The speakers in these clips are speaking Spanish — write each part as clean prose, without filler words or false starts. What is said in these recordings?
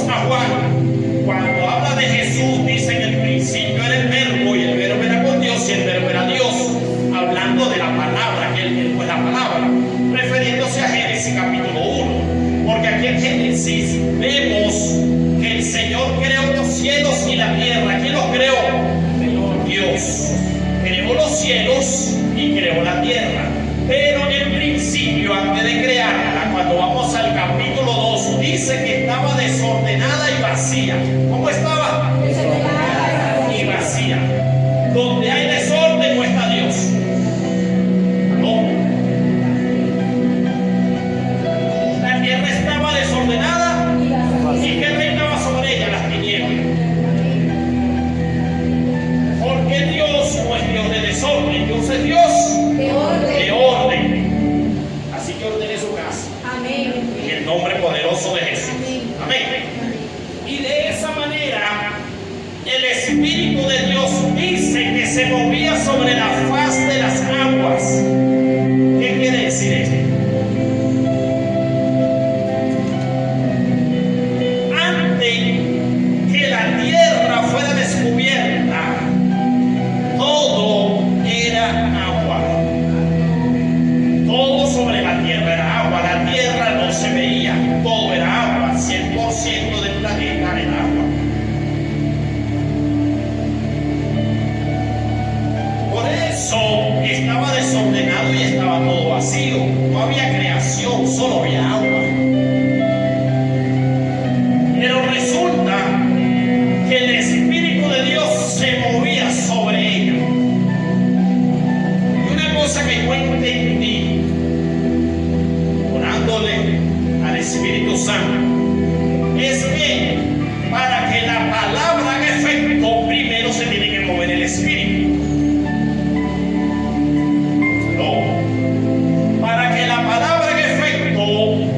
a Juan, cuando habla de Jesús, dice en el principio era el verbo y el verbo era con Dios y el verbo era Dios, hablando de la palabra, que él fue la palabra, refiriéndose a Génesis capítulo 1, porque aquí en Génesis vemos que el Señor creó los cielos y la tierra. ¿Quién los creó? Dios. Creó los cielos y creó la tierra. Pero en el principio, antes de crearla, cuando vamos al capítulo 2, dice que estaba desordenada y vacía. ¿Cómo estaba? Desordenada y vacía. Donde hay desorden no está Dios. No. La tierra estaba desordenada y que reinaba sobre ella las tinieblas. Porque Dios no es Dios de desorden, Dios es Dios de orden. Así que ordene su casa. Amén. En el nombre poderoso de Jesús. Amén. Y de esa manera, el Espíritu de Dios dice que se movía sobre la faz de las aguas. ¿Qué quiere decir esto? Antes que la tierra fuera descubierta, todo era agua. Todo sobre la tierra era agua. La tierra no se veía, todo era agua. 100% del planeta era agua. Por eso estaba desordenado y estaba todo vacío. No había creación, solo había agua. Pero resulta que el Espíritu de Dios se movía sobre ella. Y una cosa que yo entendí, orándole al Espíritu Santo, es que para que la palabra haga efecto, primero se tiene que mover el Espíritu. No. Para que la palabra haga efecto,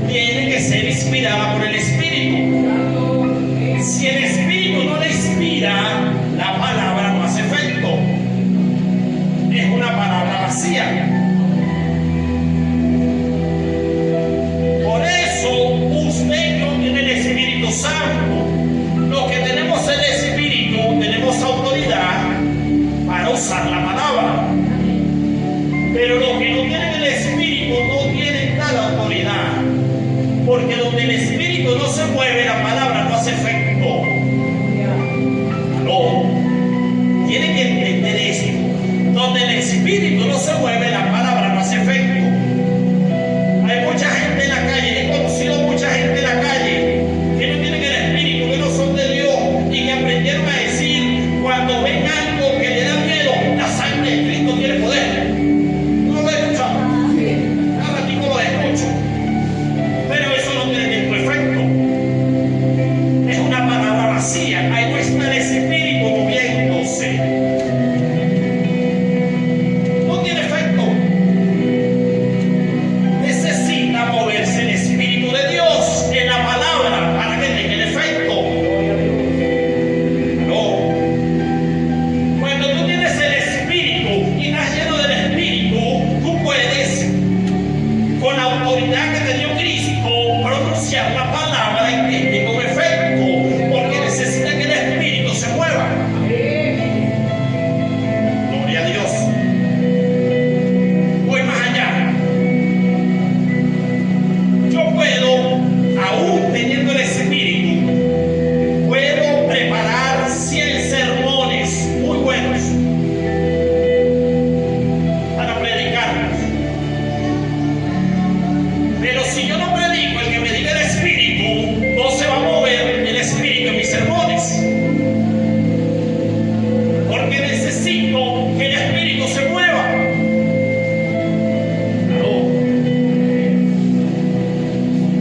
tiene que ser inspirada por el Espíritu. Si el Espíritu no le inspira, la palabra no hace efecto. Es una palabra vacía. Por eso usted no tiene el Espíritu Santo. Los que tenemos el Espíritu tenemos autoridad para usar la palabra. Pero los que no tienen el Espíritu no tienen tal autoridad. Porque donde el Espíritu no se mueve, la palabra no hace efecto. No. Tienen que entender esto. Donde el Espíritu no se mueve, la palabra no hace efecto. Hay mucha gente en la calle, he conocido mucha gente en la calle que no tienen el Espíritu, que no son de Dios y que aprendieron a decir cuando ven algo que le da miedo, la sangre de Cristo tiene poder. ¿No lo he escuchado? Cada ratito lo escucho. Pero eso no tiene ningún efecto. Es una palabra vacía. Ahí no está el Espíritu moviéndose. No tiene efecto. Necesita moverse el Espíritu de Dios en la palabra para que tenga el efecto. No. Cuando tú tienes el Espíritu y estás lleno del Espíritu, tú puedes, con la autoridad que te dio Cristo, pronunciar la palabra y que tenga un efecto, porque necesita que el Espíritu se mueva. Gloria a Dios. Voy más allá. Yo puedo, aún teniendo el Espíritu, puedo preparar 100 sermones muy buenos para predicarlos. Pero si yo no predico, el que me diga el Espíritu, no se va a mover el Espíritu en mis sermones. Porque necesito que el Espíritu se mueva. No.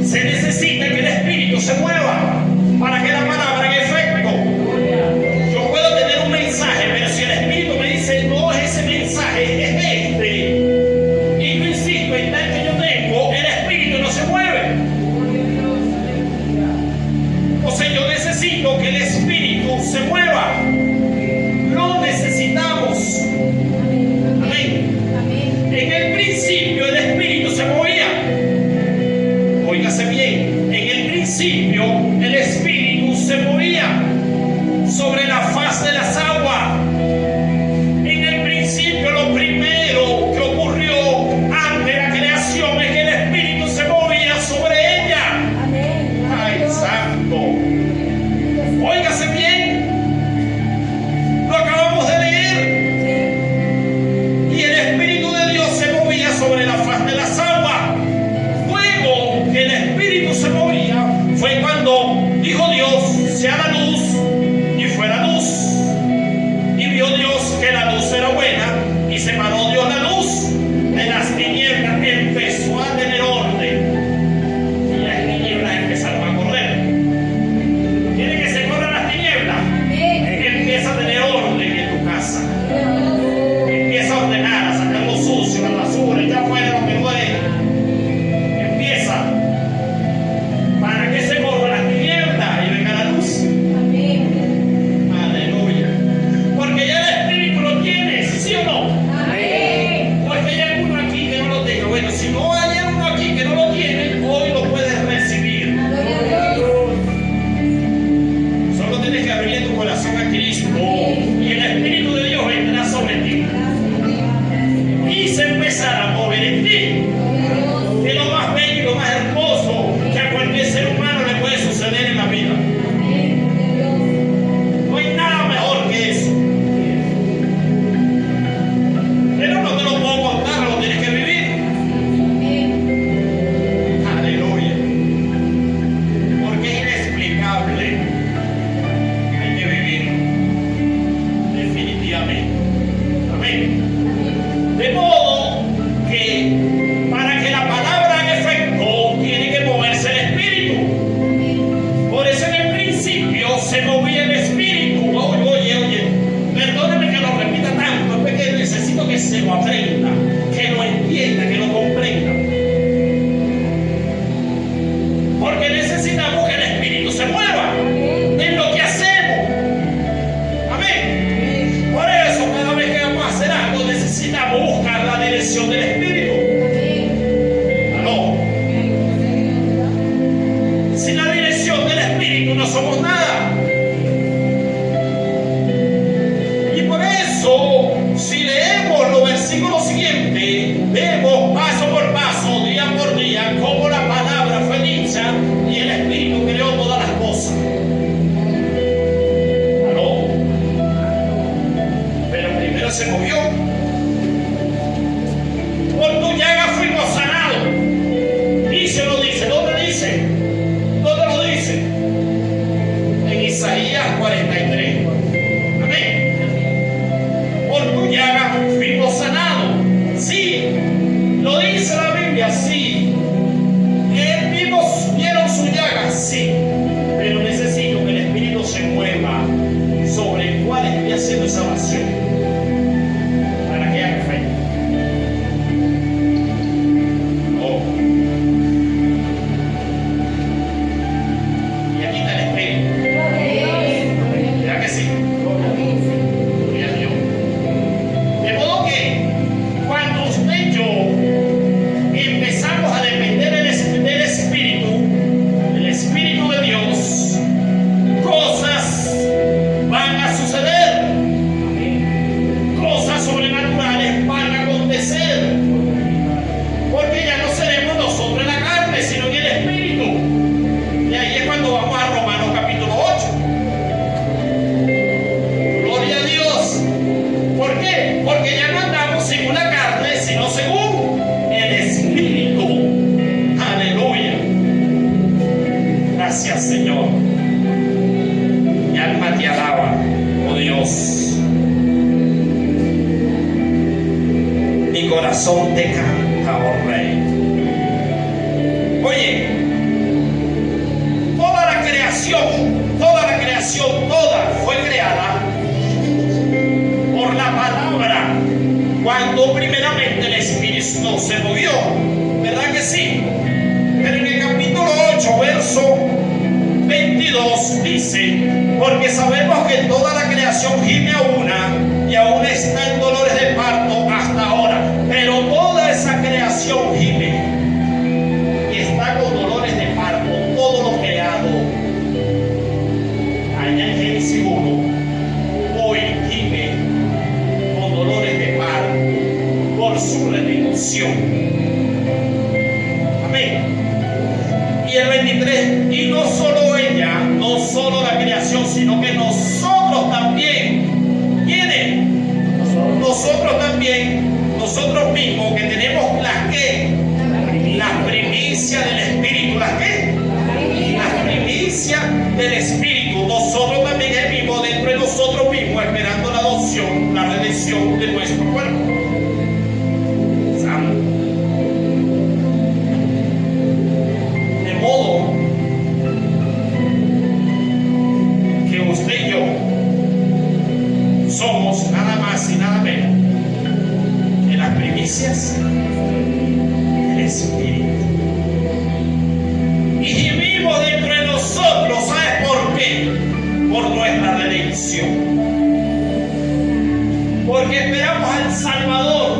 Se necesita que el Espíritu se mueva para que la palabra haga efecto. Yo puedo tener un mensaje, pero si el Espíritu me dice no es ese mensaje, es este, y yo insisto en tal que yo tengo, el Espíritu no se mueve. O sea, yo necesito que el Espíritu se mueva. Lo necesitamos. Amén. En el principio el Espíritu se movía. Óigase bien, en el principio el Espíritu separó Dios la luz de las tinieblas, empezó a tener orden y las tinieblas empezaron a correr. ¿Quiere que se corran las tinieblas? Empieza a tener orden en tu casa. Empieza a ordenar, a sacar lo sucio, la basura, ya fuera lo que duele. Empieza. Para que se corran las tinieblas y venga la luz. Aleluya. Porque ya el Espíritu lo tienes, ¿sí o no? Porque hay alguno aquí que no lo tenga. Bueno, si no hay alguno aquí que no lo tiene, hoy lo puedes recibir. Solo tienes que abrirle tu corazón a Cristo y el Espíritu de Dios vendrá sobre ti y se empezará a mover en ti. Que es lo más bello y lo más hermoso que a cualquier ser humano le puede suceder en la vida. No hay nada mejor que eso. Pero no te lo puedo contar, lo tienes que vivir. Aleluya. Porque es inexplicable. Hay que vivirlo. Definitivamente. Amén. De modo que para que la palabra haga efecto, tiene que moverse el Espíritu. Por eso en el principio se movía el Espíritu. Oye, perdóneme que lo repita tanto, es que necesito que se lo aprenda, que lo entienda, que lo comprenda. Porque necesitamos que el Espíritu se mueva en lo que hacemos. Amén. Por eso cada vez que vamos a hacer algo necesitamos buscar la dirección del Espíritu. Aló. Sin la dirección del Espíritu no somos nada. Y por eso, si leemos los versículos siguientes, vemos paso por paso, día por día, cómo la palabra fue dicha y el Espíritu creó todas las cosas. ¿Aló? Pero primero se movió. Por tu llaga fuimos sanados. Dice, lo dice. ¿Dónde dice? ¿Dónde lo dice? En Isaías 43. Amén. Por tu llaga fuimos sanados. Sí, lo dice la Biblia, sí. Él mismo vieron su llaga, sí. Pero necesito que el Espíritu se mueva sobre el cual estoy haciendo esa oración para que haga efecto. Oh. Y aquí está el Espíritu. ¿Verdad que sí? Gloria a Dios. De modo que cuando usted y yo empezamos a depender del Espíritu de Dios, cosas van a suceder, cosas sobrenaturales van a acontecer, porque ya no seremos nosotros en la carne, sino en el Espíritu. Y ahí es cuando vamos a Romanos capítulo 8. Gloria a Dios. ¿Por qué? Porque ya no andamos según la carne, sino según el Espíritu. Aleluya. Gracias, Señor. Mi alma te alaba, oh Dios. Mi corazón te canta, oh Rey. Oye, toda la creación, toda fue creada por la palabra cuando primeramente el Espíritu se movió. ¿Verdad que sí? Pero en el capítulo 8, verso 22 dice: porque sabemos que toda la creación gime a una y aún está en dolores de parto hasta ahora. Pero toda esa creación gime y está con dolores de parto. Todo lo creado allá en Génesis 1 hoy gime con dolores de parto por su redención. Amén. Y el 23, y no solo ella, no solo la creación, sino que nosotros también. ¿Quiénes? Nosotros también, nosotros mismos, que tenemos las primicias del Espíritu. ¿Las qué? Las primicias del Espíritu. Nosotros también vivimos dentro de nosotros mismos, esperando la adopción, la redención de nuestro cuerpo. primicias del Espíritu. Y vivimos dentro de nosotros, ¿sabes por qué? Por nuestra redención. Porque esperamos al Salvador,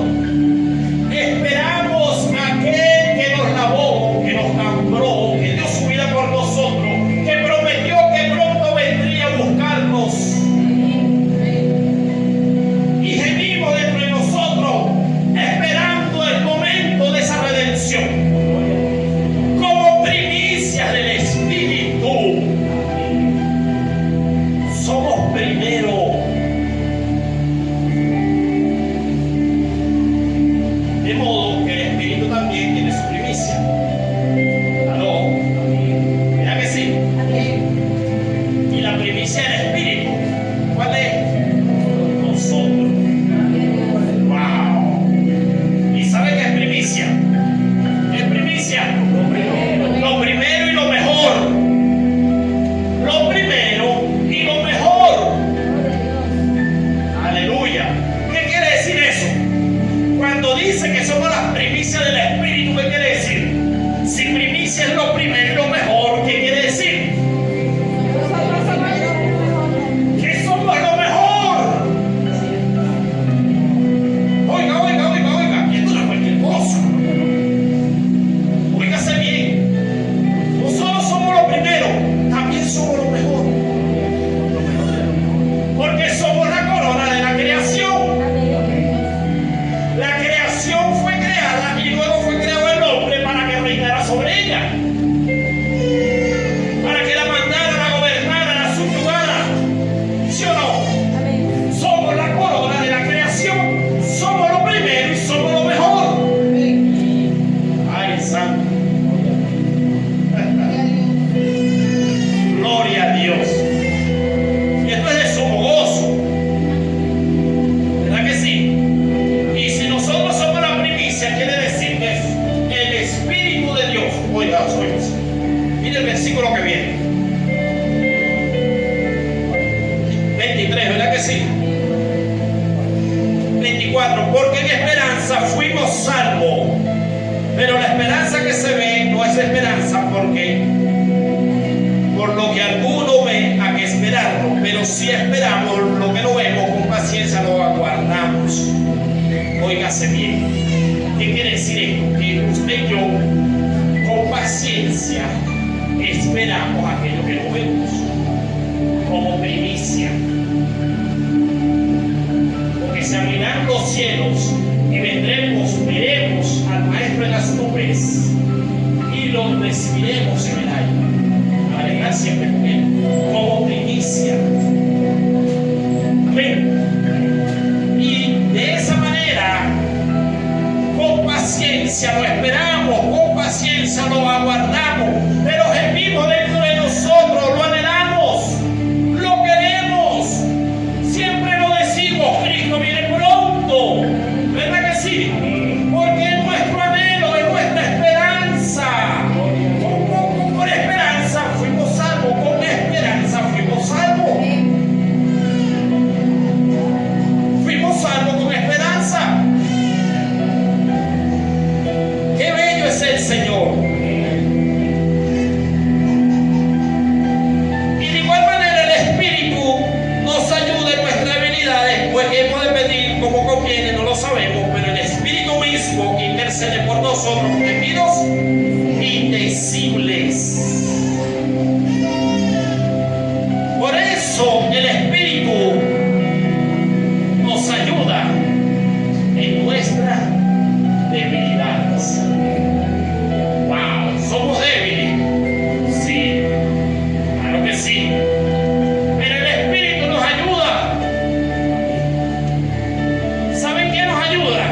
esperamos a aquel que nos lavó, que nos compró, que dio su vida por nosotros, que prometió que pronto vendría a buscarnos. Y gemimos dentro de nosotros, esperando el momento de esa redención, como primicias del Espíritu. Somos primero. De modo que el Espíritu también tiene su primicia. ¿Aló? ¿Verdad que sí? Y la primicia del Espíritu, ¿cuál es? Nosotros. ¡Wow! ¿Y sabe qué es primicia? ¿Qué es primicia? Lo primero y lo mejor. Lo primero y lo mejor. Aleluya. ¿Qué quiere decir eso? Cuando dice que somos las primicias del Espíritu, ¿qué quiere decir? Si primicia es lo primero y lo mejor, ¿qué quiere decir? Que somos lo mejor. Oiga, oiga, oiga, oiga. Y esto no es cualquier cosa. Óigase bien. No solo somos lo primero, también somos lo mejor. Porque somos la corona de la creación. La creación fue creada y luego fue creado el hombre para que reinara sobre ella, para que la mandara, la gobernara, la subyugara. ¿Sí o no? Somos la corona de la creación, somos lo primero y somos lo mejor. Ay, santo. Gloria a Dios. Y esto es de sumo gozo. ¿Verdad que sí? Y si nosotros somos la primicia, quiere decir que el Espíritu de Dios, oiga, mire el versículo que viene, 23, ¿verdad que sí? 24, porque en esperanza fuimos salvos, pero la esperanza que se ve no es esperanza, porque por lo que alguno ve hay que esperarlo, pero si esperamos lo que no vemos, con paciencia lo aguardamos. Óigase bien. ¿Qué quiere decir esto? Que usted y yo, con paciencia, esperamos aquello que no vemos, como primicia. Porque se abrirán los cielos y veremos al Maestro en las nubes y lo recibiremos en el aire, para estar siempre con él, como primicia. Amén. Y de esa manera, con paciencia lo esperamos, con paciencia lo aguardamos, pero gemimos dentro de nosotros, lo anhelamos, lo queremos, siempre lo decimos: Cristo viene pronto. ¿Verdad que sí? Porque es nuestro anhelo, es nuestra esperanza. Con esperanza fuimos salvos, con esperanza fuimos salvos. Fuimos salvos con esperanza. Qué bello es el Señor. Y de igual manera el Espíritu nos ayuda en nuestras debilidades, pues hemos de pedir como conviene, no lo sabemos, pero el Espíritu mismo intercede por nosotros con gemidos indecibles. Por eso el Espíritu nos ayuda en nuestras debilidades. Wow, somos débiles, sí, claro que sí, pero el Espíritu nos ayuda. ¿Saben qué nos ayuda?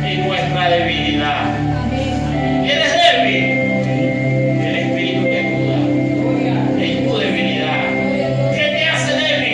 En nuestra debilidad. ¿Eres débil? El Espíritu te ayuda en tu debilidad. ¿Qué te hace débil?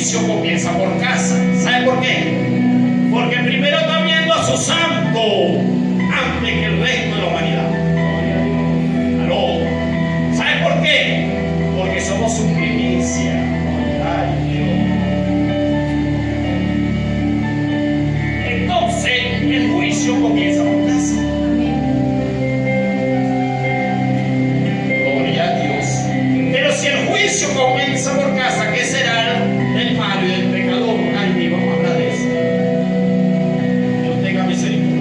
juicio comienza por casa. ¿Sabe por qué? Porque primero está viendo a su santo antes que el resto de la humanidad. ¿Aló? ¿Sabe por qué? Porque somos su primicia. Ay, Dios. Entonces, el juicio comienza por casa. Gloria a Dios. Pero si el juicio comienza por casa, ¿qué será del malo y del pecador? Ay, ni vamos a hablar de eso. Dios tenga misericordia.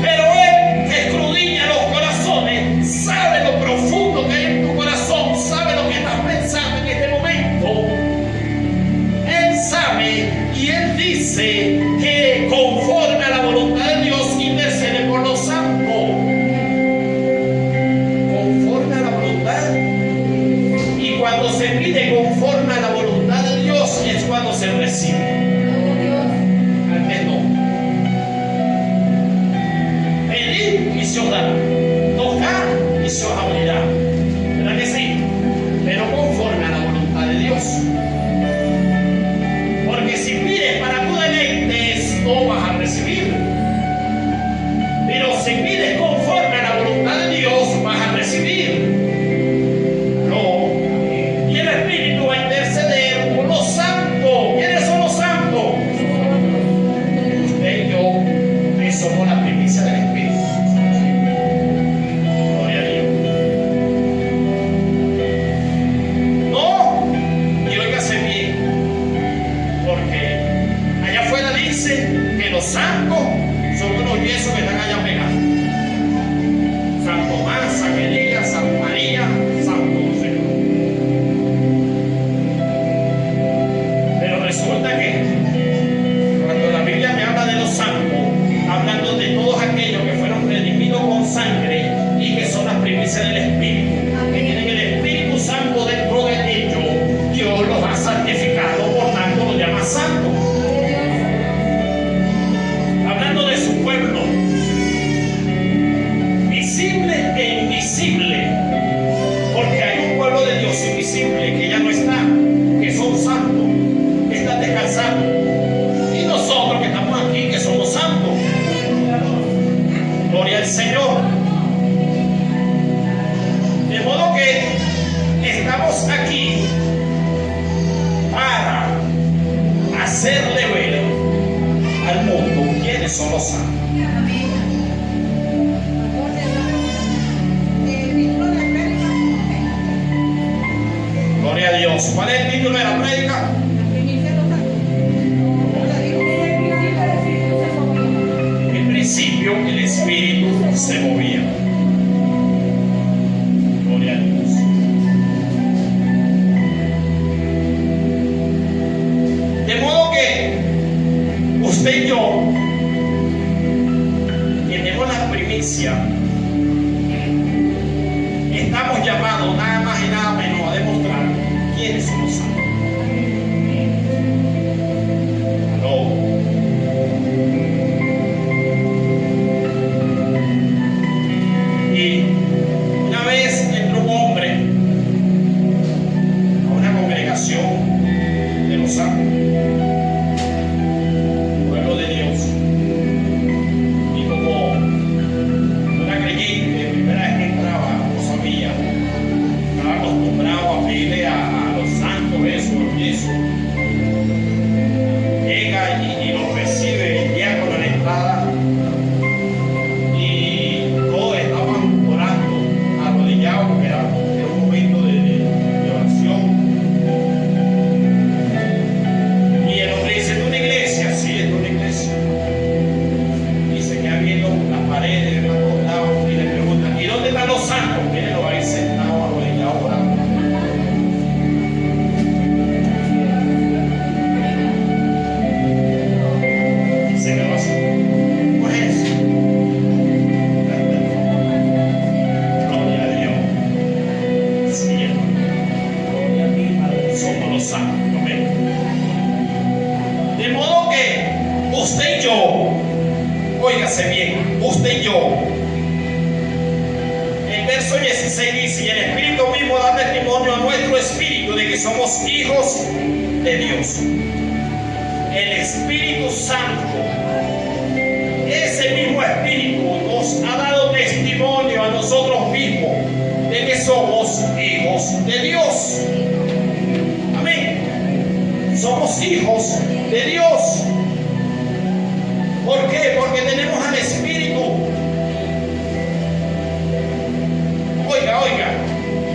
Pero Él, que escudriña los corazones, sabe lo profundo que hay en tu corazón, sabe lo que estás pensando en este momento. Él sabe y Él dice que conforme a la voluntad de Dios intercede por los santos. Conforme a la voluntad. Y cuando se pide conforme a la voluntad de Dios es cuando se recibe. Antes no. Pedir y se os dará. Tocar y se os abrirá. ¿Verdad que sí? Pero conforme a la voluntad de Dios. Porque si pides para tu deleite, no vas a recibir. Pero si pides conforme a la voluntad de Dios, vas a recibir. No. Y el Espíritu va a interceder por los santos. ¿Quiénes son los santos? Usted y yo, que somos la primicia del Espíritu. Gloria a Dios. No. Y óigase bien. Porque allá afuera dice que los santos son unos yesos que están allá pegados. San Tomás, San Elías, San María, Santo José. Pero resulta que cuando la Biblia me habla de los santos, hablando de todos aquellos que fueron redimidos con sangre y que son las primicias del Espíritu, que tienen el Espíritu Santo dentro de ellos, Dios los ha santificado, por tanto los llama santos. Hablando de su pueblo, visible e invisible, porque hay un pueblo de Dios invisible que ya no está, que son santos, que están descansando, y nosotros que estamos aquí, que somos santos. Gloria al Señor. De modo que estamos aquí para hacerle ver al mundo quiénes son los santos. Gloria a Dios. ¿Cuál es el título de la prédica? En principio el Espíritu se movía. Gloria a Dios. De modo que usted y yo tenemos la primicia. Estamos llamados nada más y nada menos a demostrar quiénes son los santos. ¿Aló? Y una vez entró un hombre somos hijos de Dios. El Espíritu Santo, ese mismo Espíritu nos ha dado testimonio a nosotros mismos de que somos hijos de Dios. Amén. Somos hijos de Dios. ¿Por qué? Porque tenemos al Espíritu. Oiga,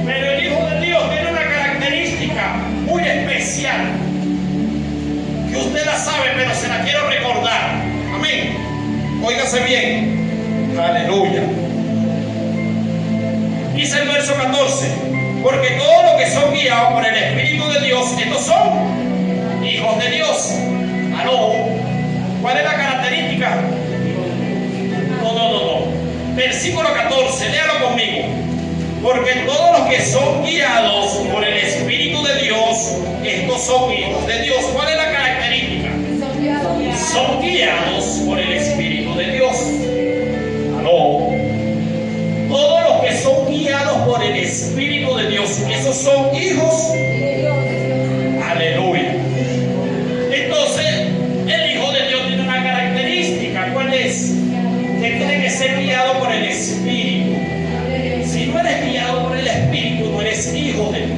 pero el Hijo de Dios tiene una característica muy especial, que usted la sabe, pero se la quiero recordar. Amén. Óigase bien. Aleluya. Dice el verso 14: porque todos los que son guiados por el Espíritu de Dios, estos son hijos de Dios. ¿Aló? ¿Cuál es la característica? No. Versículo 14, léalo conmigo. Porque todos los que son guiados por el Espíritu de Dios, estos son hijos de Dios. ¿Cuál es la característica? Son guiados por el Espíritu de Dios. ¿Aló? Todos los que son guiados por el Espíritu de Dios, esos son hijos. Aleluya. Entonces, el Hijo de Dios tiene una característica. ¿Cuál es? Que tiene que ser guiado por el Espíritu. Si no eres guiado por el Espíritu, no eres hijo de Dios.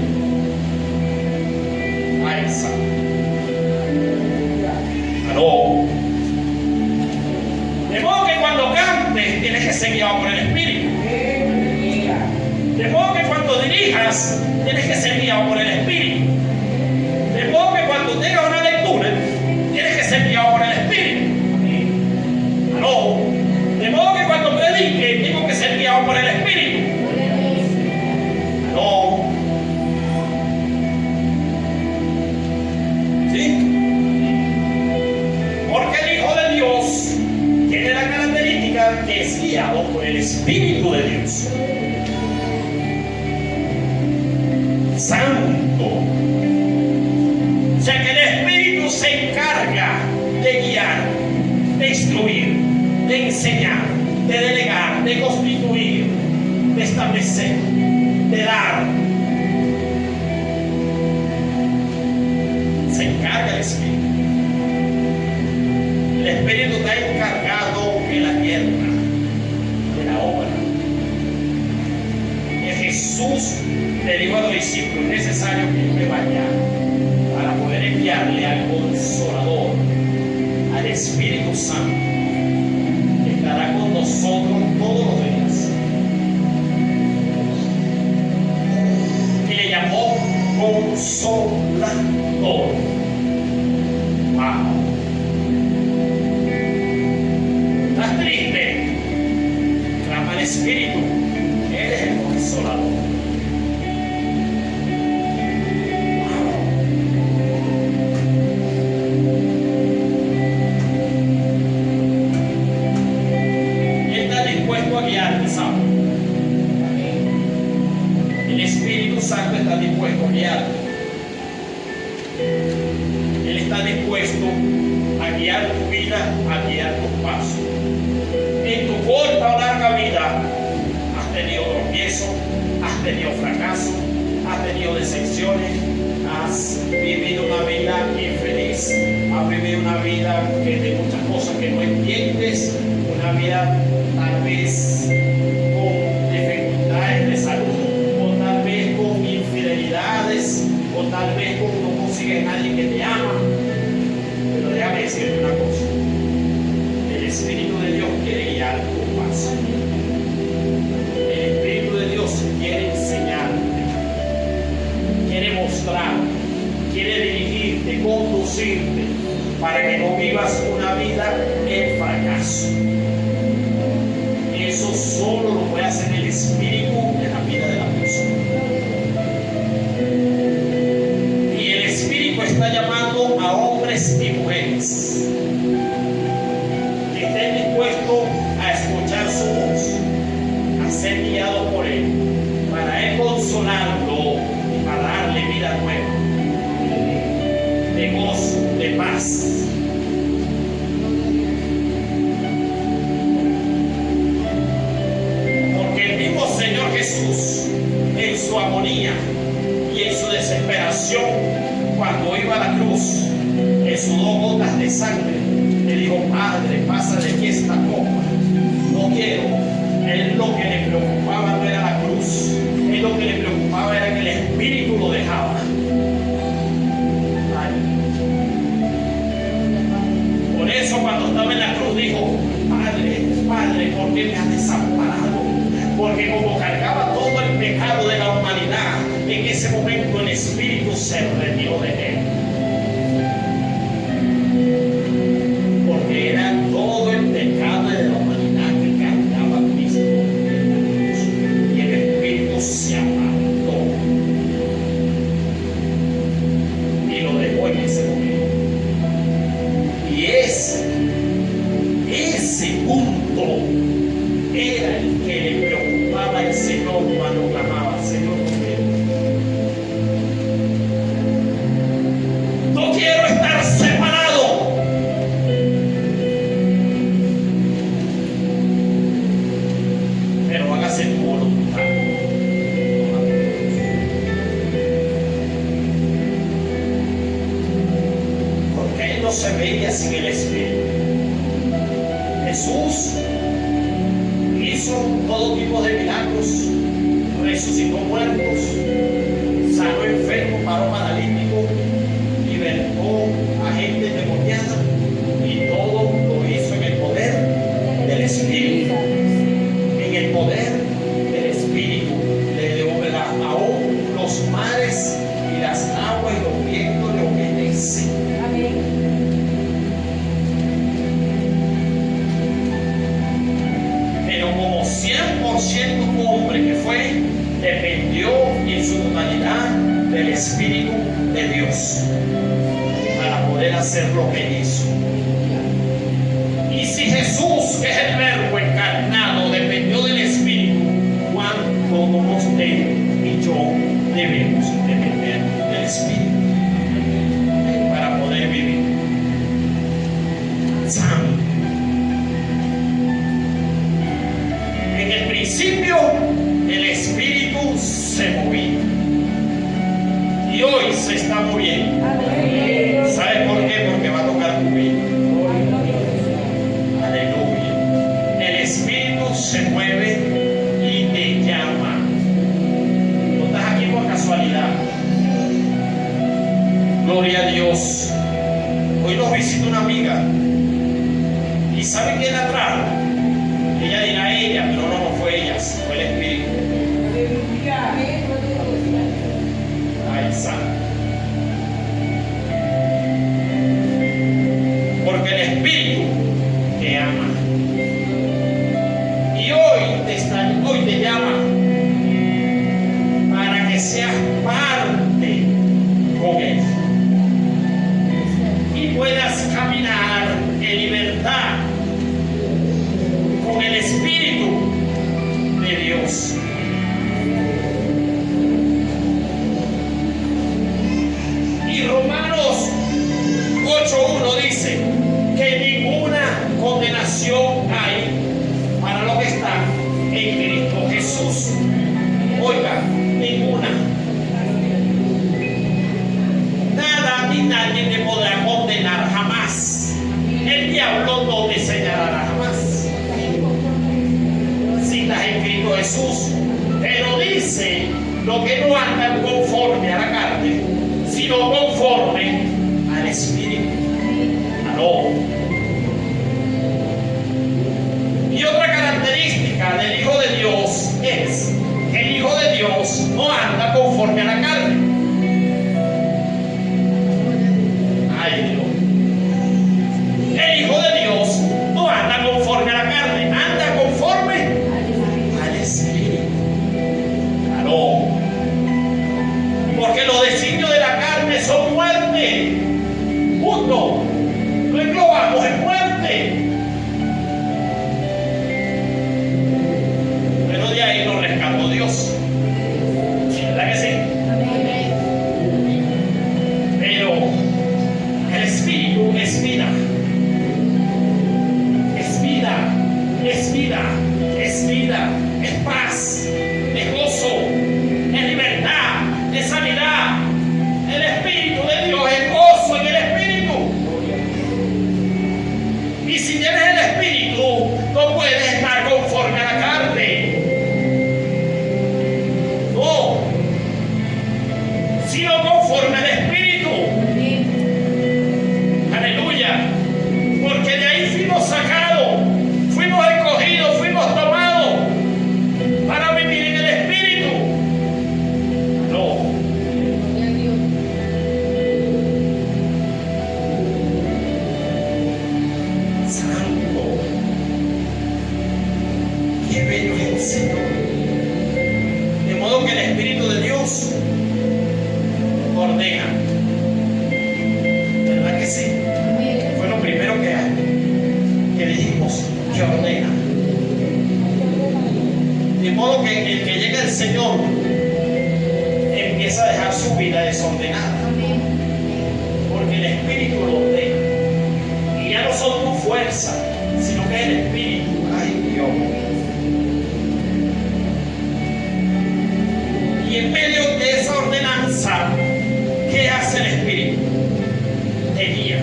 Ahí está. ¿Aló? De modo que cuando cantes, tienes que ser guiado por el Espíritu. De modo que cuando dirijas, tienes que ser guiado por el Espíritu. De modo que cuando tengas una lectura, tienes que ser guiado por el Espíritu. ¿Aló? De modo que cuando predique, tengo que ser guiado por el Espíritu. ¿Aló? ¿Sí? Porque el Hijo de Dios tiene la característica que es guiado por el Espíritu de Dios. Santo. O sea que el Espíritu se encarga de guiar, de instruir, de enseñar, de delegar, de constituir, de establecer, de dar. Se encarga el Espíritu. El Espíritu está encargado de la tierra, de la obra. Y Jesús le dijo a los discípulos: es necesario que yo me vaya para poder enviarle al Consolador, al Espíritu Santo, que estará con nosotros todos los días. Y le llamó Consolador. Wow. ¿Estás triste? Clama al Espíritu. Él es el Consolador. Santo está dispuesto a guiarte. Él está dispuesto a guiar tu vida, a guiar tus pasos. En tu corta o larga vida has tenido tropiezos, has tenido fracasos, has tenido decepciones, has vivido una vida infeliz, has vivido una vida que de muchas cosas que no entiendes, una vida tal vez con dificultades de salud, con infidelidades, o tal vez con no consigues nadie que te ama. Pero déjame decirte una cosa: el Espíritu de Dios quiere guiar tu paso. El Espíritu de Dios quiere enseñarte, quiere mostrarte, quiere dirigirte, conducirte, para que no vivas una vida en fracaso. Eso solo lo puede hacer el Espíritu en la vida de la persona. Y el Espíritu está llamando a hombres y mujeres que estén dispuestos a escuchar su voz, a ser guiados por Él, para Él consolarlo y para darle vida nueva, de gozo, de paz. Jesús, en su agonía y en su desesperación, oración, cuando iba a la cruz, que sudó gotas de sangre, le dijo: Padre, pasa de aquí esta copa, no quiero. Él lo que le preocupaba no era la cruz, él lo que le preocupaba era que el Espíritu lo dejaba. Por eso cuando estaba en la cruz dijo: Padre, Padre, ¿por qué me has desamparado? Porque como cargaba todo el pecado de la humanidad, en ese momento el Espíritu se redimió de él. Porque era todo el pecado de la humanidad que cargaba Cristo en la cruz. Y el Espíritu se apartó y lo dejó en ese momento. Y ese punto era el que le preocupaba al Señor cuando clamaba: Señor, no quiero estar separado. Pero hágase tu voluntad. Porque él no se veía sin el Espíritu. Jesús hizo todo tipo de milagros, resucitó muertos, sanó enfermos, paró paralíticos, libertó a gente endemoniada, y todo lo hizo en el poder del Espíritu. En el poder del Espíritu le dio aún los mares y las aguas y los vientos le obedecen. Amén. Como 100% hombre que fue, dependió en su totalidad del Espíritu de Dios para poder hacer lo que hizo. Y si Jesús, que es el Verbo encarnado, dependió del Espíritu, ¿cuánto no usted y yo debemos depender del Espíritu para poder vivir sano? En el principio el Espíritu se movía y hoy se está moviendo. ¿Sabe por qué? Porque va a tocar tu vida. Aleluya. El Espíritu se mueve y te llama. No estás aquí por casualidad. Gloria a Dios. Hoy nos visita una amiga. ¿Y sabe quién la trajo? Ella dirá ella, pero no fue ella, fue el Espíritu. Ay, santo. Porque el Espíritu te ama. Y hoy te llama para que seas parte con Él. Y puedas caminar en libertad con el Espíritu de Dios. Y Romanos 8:1 dice que ninguna condenación hay para los que están en Cristo Jesús. Oiga, ninguna. Nada ni nadie te podrá condenar jamás. El diablo no te señalará jamás. Si estás en Cristo Jesús. Pero dice lo que no andan conforme a la carne, sino conforme al Espíritu. Aló. Y otra característica del Hijo de Dios es que el Hijo de Dios no anda conforme a la carne. Ay, Dios. El Hijo de Dios no anda conforme a la carne, anda conforme al Espíritu. Aló. Porque los designios de la carne son sino conforme al Espíritu. Aleluya. Porque de ahí fuimos sacados, fuimos escogidos, fuimos tomados para vivir en el Espíritu. No. Santo. Qué bello es el Señor. De modo que el Espíritu de Dios ordena. ¿Verdad que sí? Fue lo primero que dijimos, que ordena. De modo que el que llega al Señor empieza a dejar su vida desordenada. Porque el Espíritu lo ordena. Y ya no son tu fuerza, sino que es el Espíritu. Ay, Dios. Y en medio de esa ordenanza, ¿qué hace el Espíritu? Te guía.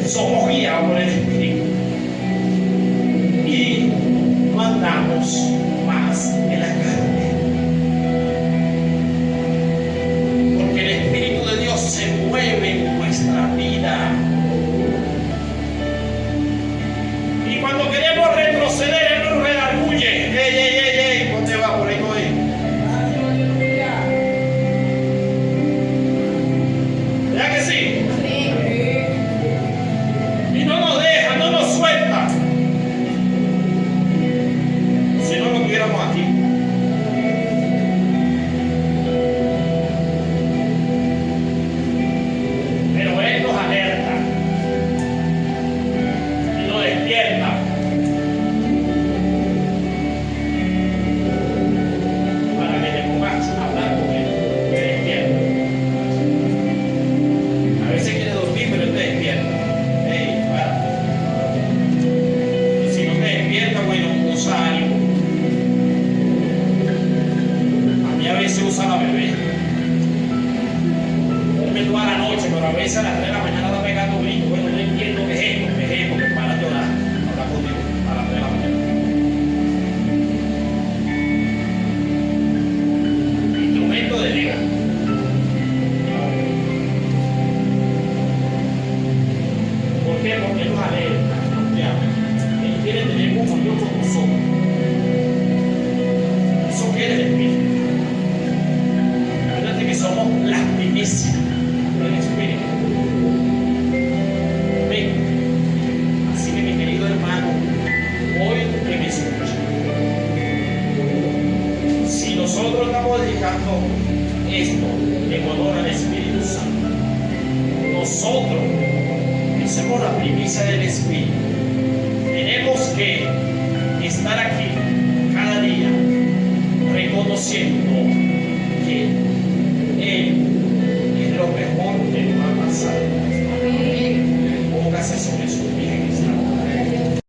Somos guiados por el Espíritu. Y no andamos más en la carne. Porque el Espíritu de Dios se mueve en nuestra vida. Y cuando queremos retroceder, Él nos redarguye. ¡Ey, ey, ey, ey! ¿Dónde va? Por ahí no es. ¿Verdad que sí? Y no nos deja, no nos suelta. Si no lo tuviéramos aquí. Pero Él nos alerta y nos despierta. Para que te pongas a hablar con Él, te despierta. A veces quiere dormir, pero Él te despierta. Ey, para. Y si no te despierta, bueno, usa algo. A mí a veces usa la bebé. Duerme toda la noche, pero a veces a las 3 de la mañana está pegando grito. Bueno, no entiendo qué es esto, que para de orar. Habla conmigo a las 3 de la mañana. Instrumento de Dios. ¿Por qué? Porque nos alerta, nos llama. Él quiere tener comunión con nosotros. Eso quiere el Espíritu. Acuérdate que somos las primicias del Espíritu. Ven. Así que mi querido hermano, hoy que me escucha, si nosotros estamos dedicando esto en honor al Espíritu Santo, nosotros que somos la primicia del Espíritu, tenemos que estar aquí cada día reconociendo